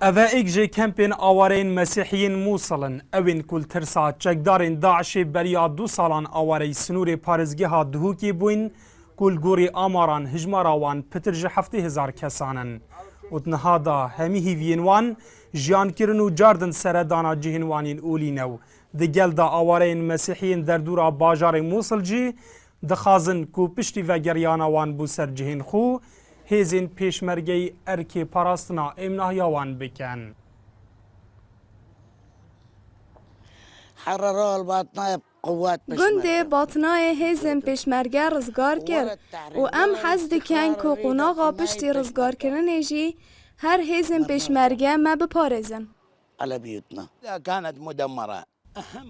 اوه ایک جه کمپین آوارین مسیحیین موصلن اوین کل ترسا چکدارین داعش بریا 2 سالان آواری سنور پارزگی ها دهوکی بوین کل گوری آماران هجماراوان پتر جه 7,000 کسانن اتنها دا همی هیوینوان جیان کرن و جاردن سردانا جهنوانین اولینو دگل دا آوارین مسیحیین در دورا باجار موصل جی دخازن کو پشتی و گریانوان بو سر جهن خو هزین پیشمرگی ارکی پاراستنا امناهیاوان بکن. حرروا الباطنة قوات گنده باطنای هزم پیشمرگه رزگار کرد و ام حزد کن که قناغا پشتی رزگار کردن جی هر هزم پیشمرگه ما بپارزن. على بيوتنا كانت مدمرة.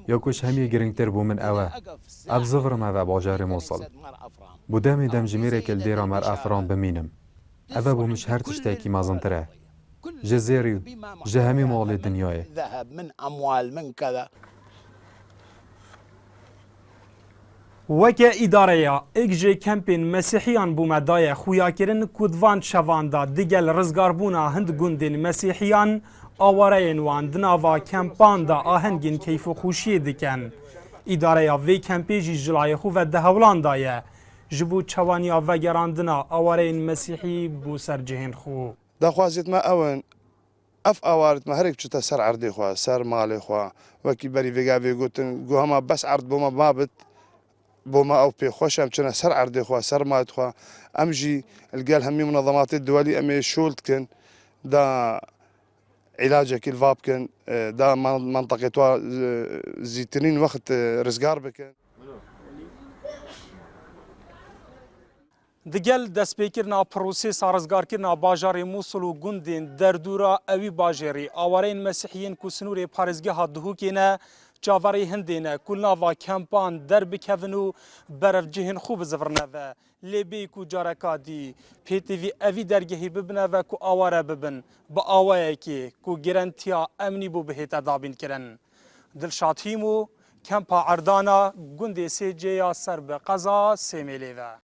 ياكوش همي جرينتر بو من أوا أبزفر ما باجار موصل بودامي دم جميرك الديرة مر أفران بمينم أوا بو مش هر تشتاكي مازنتره جزيري جهمي مال الدنيا ذهب من أموال من كذا. وکه اداره یا اگجه کمپین مسیحیان بومدای خویا کرن کودوان شواندا دیگل رزگاربونا هند گندین مسیحیان آوارین وان دناوا کمپان دا آهنگین کیف و خوشی دکن. اداره یا وی کمپیجی جلای خو و دهولان دایه جبو چوانیا و گراندنا آوارین مسیحی بو سر جهن خو. دخوازت ما اون اف اوارت ما هرك بشتا سر عردي خوا سر مالي خوا وكي بري فيغا فيغوتن جو هما بس عرض بوما بابت بوما او بي خوشم چنا سر عردي خوا سر مالت خوا امجي القال همي منظمات الدولي امي شولتكن دا علاجك الفابكن دا منطقة توا زيتنين وقت رزقار بكن دگل دستپیکرنا پروسیس رزگارکرنا باجار موصل و گندین در دورا اوی باجری آوارین مسیحیین کو سنور پارزگی ها دهوکینه جاوری هندینه کلنا و کمپان در بکوین و برف جهن خوب زفرنه و لیبی کو جارکا دی پی تی وی اوی درگهی ببنه و کو آواره ببن با آوائه که کو گرانتیا امنی بو بهیت دابین کرن دلشاد هیمو کمپا عردانا گندی سی جیا سر به قضا سیمیلی و